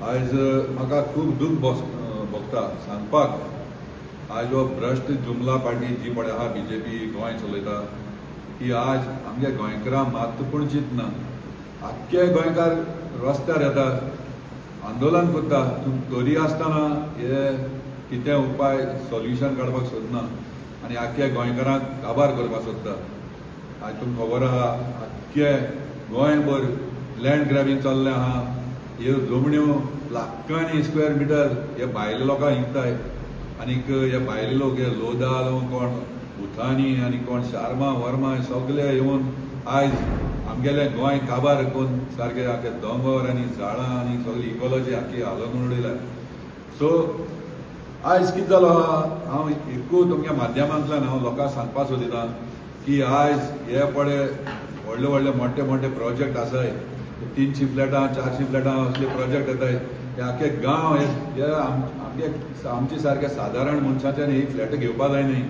आज म्हाका खूब दूख भोगता सांगपाक आज हो भ्रश्ट जुमला पार्टी जी पळय आहा बीजेपी गोंय चलयता ही आज आमच्या गोंयकारां मात पूण चिंतना आख्खे गोंयकार रस्त्यार येता आंदोलन करता तरी आसतना हे कितें उपाय सॉल्युशन काडपाक सोदना आनी आख्या गोंयकारांक काबार करपाक सोदता। आज तुमकां खबर आहा आख्खे गोंयभर लँड ग्रॅबिंग चल्लें आहा ह्यो जमण्यो लाखांनी स्क्वेअर मिटर हे भायले लोकांक विकताय आनीक हे भायले लोक हे लोदाल कोण उथानी आनी कोण शार्मा वर्मा सगळे येवन आयज आमगेले गोंय काबार करून सारके आख्खे दोंगर आनी झाडां आनी सगळी इकॉलॉजी आख्खी हालोवन उडयल्या। सो आयज कितें जालो आहा हांव एकूच तुमच्या माध्यमांतल्यान हांव लोकांक सांगपाक सोदितां की आयज हे पळय व्हडले व्हडले मोठे मोठे प्रोजेक्ट आसाय 300 फ्लॅटां 400 फ्लॅटां असले प्रोजेक्ट येताय हे आख्खे गांव हे आमचे सारके सादारण मनशांच्यान ही फ्लॅटां घेवपा जायनाय।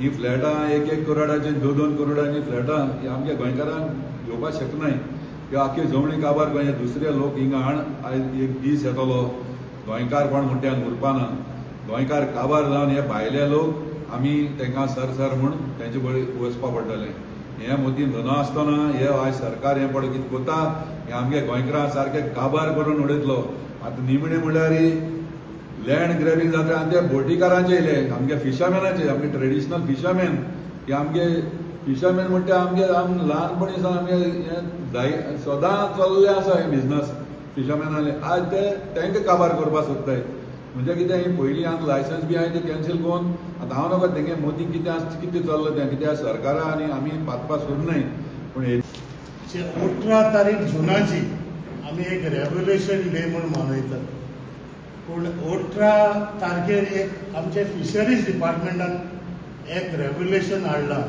ही फ्लॅटां 1-1 करोडाची 2-2 करोडांची फ्लॅटां ही आमच्या गोंयकारांक घेवपाक शकनाय। ह्यो आख्खी जमणी काबार गोंय दुसरे लोक हिंगा हाड आयज एक दीस येतलो गोंयकारपण म्हणट्यान उरपाना गोंयकार काबार जावन हे भायले लोक आमी तांकां सर म्हूण तेंचे कडेन वचपा पडटलें। हे मोदीन नासतना हे आयज सरकार हें पळय कितें कोता हे आमगे गोंयकारां सारके काबार करून उडयतलो। आतां निमणे म्हणल्यार लँड ग्रॅबिंग जाता आनी ते बोटीकारांचे येयले आमगे फिशरमॅनाचे आमगे ट्रेडिशनल फिशरमॅन हे आमगे फिशरमॅन म्हणटा आमगे ल्हानपणी सावन आमगे सदां चल्ले आसा हे बिजनस फिशरमॅनाले आज ते तांकां काबार करपाक सोदताय। म्हणजे कितें ही पयलीं हांगा लायसन्स बी हांवें ते कॅन्सील करून आतां हांव नकळो तेंगे मोदी कितें चल्लां तें कित्याक सरकारा आनी आमी पातपाक सोदनाय पूण 18 तारीख जुनाची आमी एक रेव्होल्युशन डे म्हूण मनयतात पूण 18 तारखेर एक आमचे फिशरीज डिपार्टमेंटान एक रेव्होल्युशन हाडलां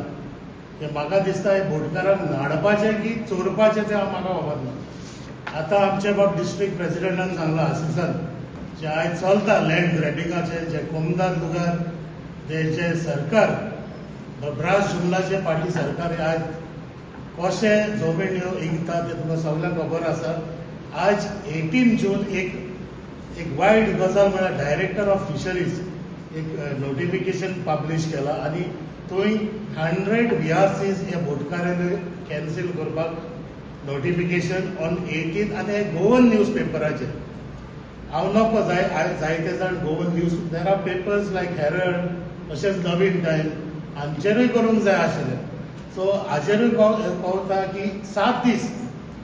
तें म्हाका दिसता हे बोटकारांक न्हाणपाचें की चोरपाचें तें म्हाका खबर ना। आतां आमचे बाब डिस्ट्रिक्ट प्रेसिडेंटान सांगलां आसिसान जे आयज चलता लँड ग्रॅबिंगाचे जे कोमदाद लुगार जे सरकार भ्रास जुमलाचे पार्टी सरकार आज कशे जमीन विकता ते तुमकां सगळ्यांक खबर आसा। आज 18 जून एक वायट गजाल म्हळ्यार डायरेक्टर ऑफ फिशरीज एक नोटिफिकेशन पब्लीश केला आनी थंय 100 VRCs हे बोटकारांनी कॅन्सील करपाक नोटिफिकेशन ऑन 18 आनी हे गोवन न्यूज पेपराचेर हांव नको जायते जाण Goan news there are papers like Herald तशेंच नवीन टायम हांचेरूय करूंक जाय आशिल्लें। सो हाचेरूय कळटा की 7 this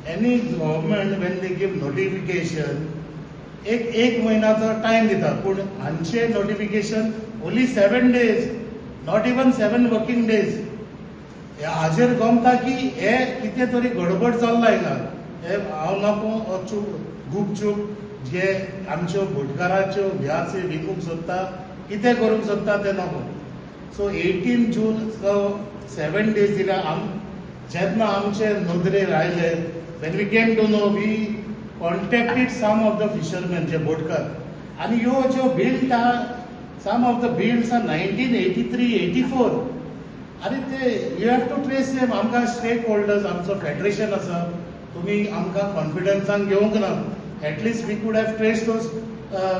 any government when they give notification एक म्हयन्याचो टायम दिता पूण हांचे notification only 7 days not even 7 working days. हाचेर गमता की हे कितें तरी गडबड चल्ला हिंगा हे हांव नको गुपचूप जे आमच्यो बोटकाराच्यो VRC विकूंक सोदता कितें करूंक सोदता तें नको। सो 18 जून 7 days दिल्या जेन्ना आमचे नदरेर आयले when we came to know we contacted some of the fisherman जे बोटकार आनी ह्यो ज्यो बिल्ड आहा some of the builds are 1983-84 आनी ते you have to trace them. आमकां स्टेक होल्डर्स आमचो फेडरेशन आसा तुमी आमकां कॉन्फिडन्सान घेवंक ना at least we could have trace those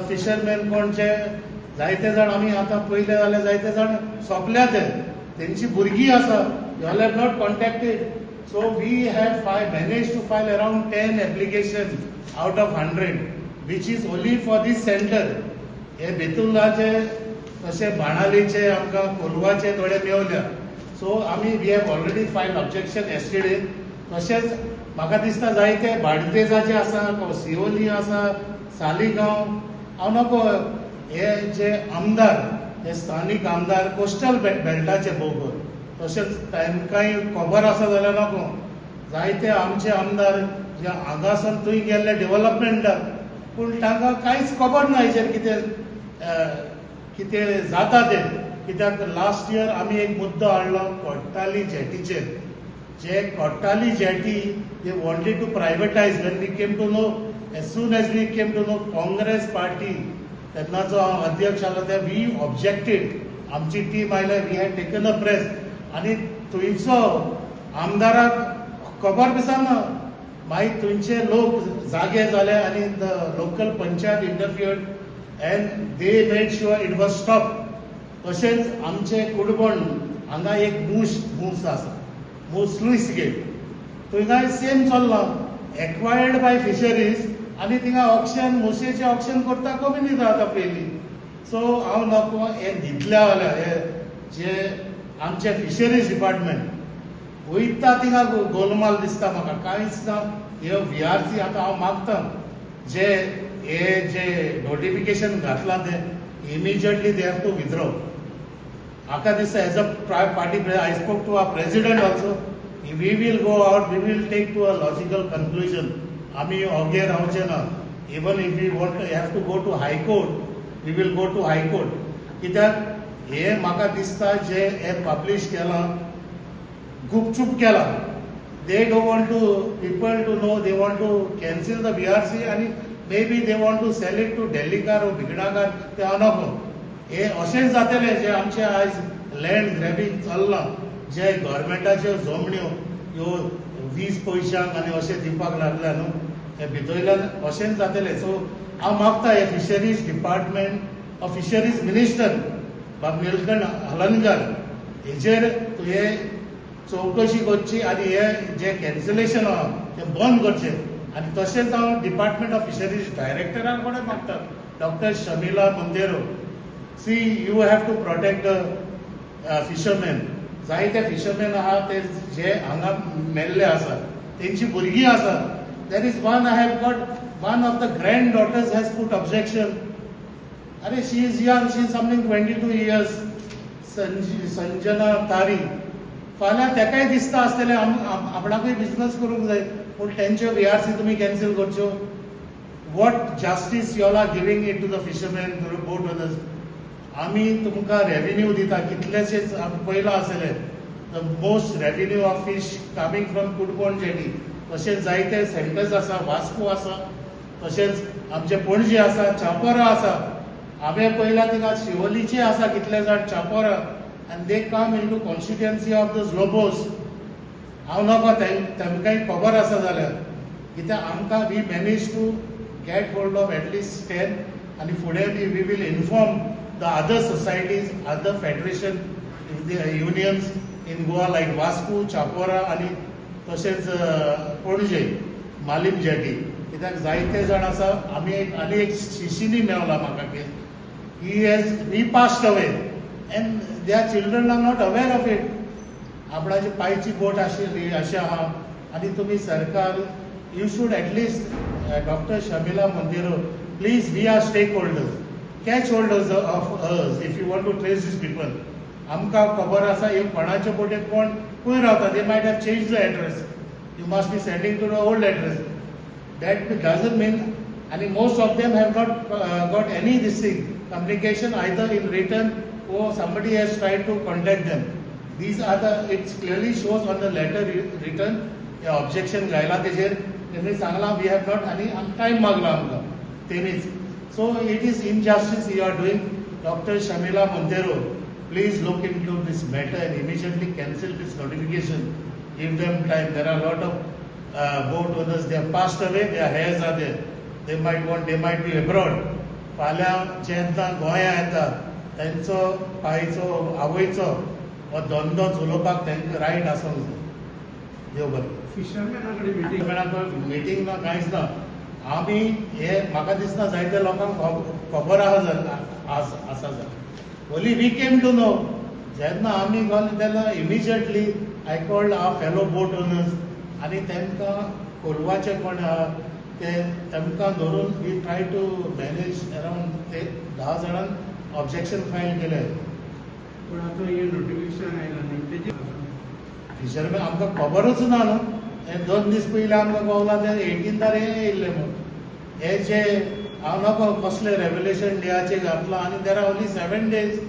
fisherman कोण जे जायते जाण आमी आतां पयले जाल्यार जायते जाण सोंपल्या ते तेंची भुरगीं आसा you all have not contacted. So we have manage to file around 10 application out of 100 which is only for this centre. हे बेतुलाचे तशे बाणालीचे आमकां कोलवाचे थोडे मेवल्या। सो आमी we have already file objection एस्टेडे तशेंच म्हाका दिसता जायते बाडदेजाचे आसा सिओली आसा सालिगांव हांव नको हे जे आमदार हे स्थानीक आमदार कोस्टल बेल्टाचे बोगर तशेंच तांकांय खबर आसा जाल्यार नको जायते आमचे आमदार जे हांगासान थंय गेल्ले डेव्हलपमेंटाक पूण तांकां कांयच खबर ना हेचेर कितें जाता तें कित्याक लास्ट इयर आमी एक मुद्दो हाडलो कोट्टाली जेटीचेर जे Kottali jetty they wanted to privatise when we came to know as soon as we came to know Congress party तेन्नाचो हांव अध्यक्ष आसलो ते वी ऑब्जेक्टेड आमची टीम आयल्या we had taken a press आनी थंयचो आमदाराक खबर दिसना मागीर थंयचे लोक जागे जाले आनी the local panchayat interfered and they made sure it was stop. तशेंच आमचे कुडबण हांगा एक मूस आसा, मूस स्लुईस गेट, थंय सेम चल्ला, एक्वायर्ड बाय फिशरीज आनी थिंगा ऑक्शन मुसेचें ऑक्शन करता कमी दिता आतां पयलीं. सो हांव नको हें दितल्या वाल्या हे जे आमचे फिशरीज डिपार्टमेंट वयता थिंगा गोलमाल दिसता म्हाका, कांयच ना. हे VRC आतां हांव मागता जे हे जे नोटिफिकेशन घातलां तें immediately they have to withdraw. म्हाका दिसता as a party I spoke to our president also, we will go out, we will take to a logical conclusion. आमी ओगे रावचे ना. Even if we want have to go to high court, we will go to high court. कित्याक हे म्हाका दिसता जे हे पब्लीश केलां गुपचूप केलां. They don't want to people to know, they want to cancel the VRC आनी may be they want to sell it to डेल्लीकार ओ भिगडाकार. ते अनोखो हे अशेंच जातलें जे आमचे आयज लँड ग्रॅबिंग चल्लां, जे गव्हर्मेंटाच्यो जमण्यो ह्यो 20 पयशांक आनी अशें दिवपाक लागल्या न्हू, हे भितरल्यान अशेंच जातलें. सो हांव मागता हे fisheries department of fisheries minister बाब निलकंठ हलनकर हेजेर तुवें चवकशी करची आनी हे जे कॅन्सलेशन आहा तें बंद करचें. आनी तशेंच हांव डिपार्टमेंट ऑफ फिशरीज डायरेक्टरान कडेन मागता, doctor Shamila Monteiro, see you have to protect the fisherman. जायते फिशरमॅन आहा ते जे हांगा मेल्ले आसा, तेंची भुरगीं आसा. There is one I have got, one of the granddaughters has put objection. अरे she is young, she is something 22 years, Sanjana Tari. फाल्यां तेकाय दिसता आसतलें आपणाकूय बिझनस करूंक जाय, पूण तेंच्यो VRC तुमी कॅन्सील करच्यो. What justice you are giving it to the fisherman, to the boat owners. आमी तुमकां रेव्हेन्यू दिता, कितलेशेच पयलां आसलें the most revenue of fish coming from Cutbona jetty. तशेंच जायते सेंटर्स आसा, वास्को आसा, तशेंच आमचे पणजे आसा, चापोरा आसा. हांवें पयलां थिंगा शिवोलीचे आसा कितले जाण Chapora, and they come into constituency of the Zlobos. हांव नको तेमकांय खबर आसा जाल्यार, कित्याक आमकां we manage to get hold of at least 10 आनी फुडें we will inform the other societies, other federation unions in Goa like Vasco, Chapora आनी तशेंच पणजे, मालीम जेटी. कित्याक जायते जाण आसा. आनी एक शिशिनी मेवला म्हाका की he passed away and their children are not aware of it. आपणाची पायची बोट आशिल्ली अशें आहा. आनी तुमी सरकार, you should at least doctor Shamila Monteiro, please we are stakeholders, catch holders of us if you want to trace this people. आमकां खबर आसा हे कोणाचे बोटेक कोण खंय रावता, they might have change the address, you must be sending to the old address. That doesn't mean, आनी most of them have not got any this thing communication either in written or somebody has tried to contact them. These are the, it clearly shows on the letter written, objection गायला तेजेर तेणी सांगला we have not आनी time मागला आमकां तेणीच. So it is injustice you are doing. Dr. Shamila Montero, please look into this matter and immediately cancel this notification. Give them time. There are a lot of boat owners, they have passed away, their heirs are there. They might be abroad. फाल्यां जेन्ना गोंया येता तेंचो बायचो आवयचो हो धंदो चलोवपाक तांकां रायट आसूंक जाय. देव बरें. फिशरमॅना कडेन मिटींग ना, कांयच ना. आमी हे म्हाका दिसना जायत्या लोकांक खबर आसा जाल्यार only we came to know. जेन्ना आमी गेले तेन्ना immediately I called our fellow boat owners आनी तेंकां कोलवाचे कोण आहा ते तेमकां धरून we try to manage around ते 10 जाणांक ऑब्जेक्शन फायल केले. पूण आतां हें नोटिफिकेशन आयलां न्ही तेजी फिशरमॅन आमकां खबरूच ना न्हू. हे 2 दीस पयलीं आमकां कळला ते 18 येयल्ले म्हूण. हे जे हांव नको कसले रेव्युलेशन डेयाचे घातला आनी there are only 7 days.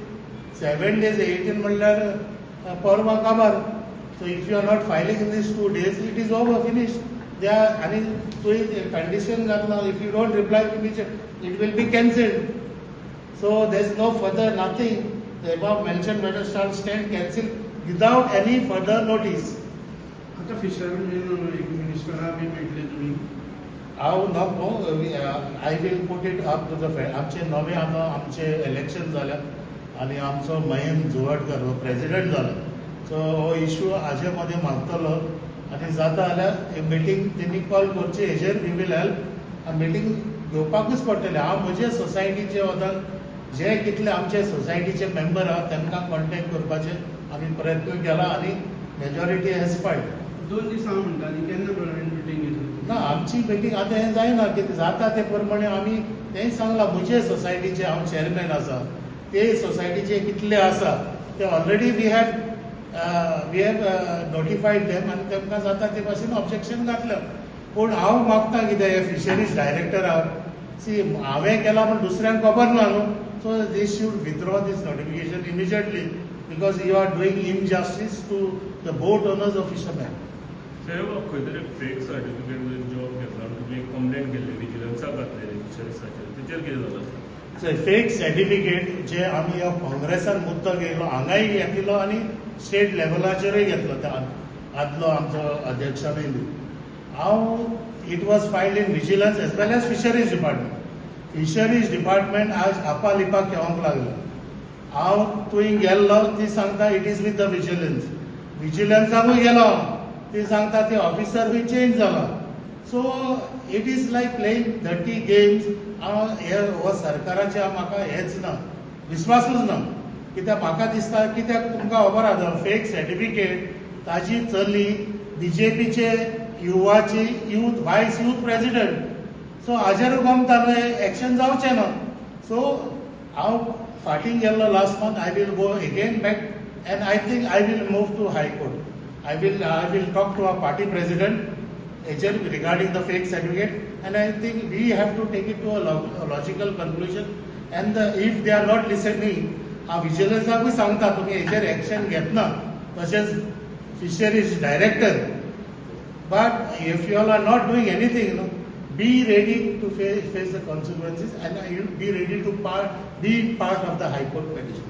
7 days 18 म्हणल्यार परवा काबार. So if you are not filing in these 2 days it is over, finish. They are, आणि तुवें कंडिशन घातला, if you don't reply it will be cancelled. So there is no further nothing. The above mentioned matter shall stand cancelled without any further notice. आतां fisherman एक मिनिस्टरा बी मेळटले तुमी हांव नको I will put it up to the आमचे नवे आतां आमचे इलेक्शन जाल्या आनी आमचो मयंक जुवाडकर हो प्रेसिडेंट जाला सो हो इशू हाजे मदें मागतलो आनी जाता जाल्यार मिटींग तेणी कॉल करची हेजेर वी वील हेल्प मिटींग घेवपाकूच पडटलें हांव म्हजे सोसायटीचे वतान जे कितले आमचे सोसायटीचे मेंबर आहा तांकां कॉन्टेक्ट करपाचे आमी प्रयत्न केला आनी मेजॉरिटी हेज फायड 2 दिसां म्हणटाली केन्ना पर्मनंट मिटींग घेतली ना आमची मिटींग आतां हें जायना कितें जाता ते प्रमाणे आमी तेंय सांगलां म्हजे सोसायटीचे हांव चेअरमॅन आसा ते सोसायटीचे कितले आसा ते already we have notified them आनी तांकां जाता ते भाशेन ऑब्जेक्शन घातलें पूण हांव मागता कितें हे फिशरीज डायरेक्टराक सी हांवें केलां पूण दुसऱ्यांक खबर ना न्हू so these should withdraw these notification immediately because you are doing injustice to the boat owners of fisherman खंय तरी फेक सर्टिफिकेट जॉब घेतला तुमी कंप्लेंट केल्ली विजिलन्साक घातलेली फिशरीसाचेर तेचेर कितें जालें फेक सर्टिफिकेट जे आमी ह्या काँग्रेसान मुद्दो घेयलो हांगाय घेतलो आनी स्टेट लेवलाचेरूय घेतलो त्या आदलो आमचो अध्यक्षानूय बी हांव it was filed in vigilance as well as fisheries department आज आपालिपाक येवंक लागलो हांव थंय गेल्लो ती सांगता इट इज विथ द विजिलन्साकूय गेलो हांव ती सांगता ते ऑफिसर बी चेंज जाला so it is like playing dirty games हे हो सरकाराचे म्हाका हेच ना विस्वासूच ना कित्याक म्हाका दिसता कित्याक तुमकां खबर आसा फेक सर्टिफिकेट ताजी चली बीजेपीचे युवाची व्हायस यूथ प्रेसिडेंट सो हाजेर गमताले एक्शन जावचें ना सो हांव फाटीं गेल्लो last month I will go again back and I think I will move to high court I will talk to our party president agent regarding the fake certificate, and I think we have to take it to a logical conclusion. And if they are not listening, our vigilance bhi sangta tumhi hejer action घेतना तशेंच fisheries director. But if you all are not doing anything, be ready to face the consequences, and be ready to be part of the High Court petition.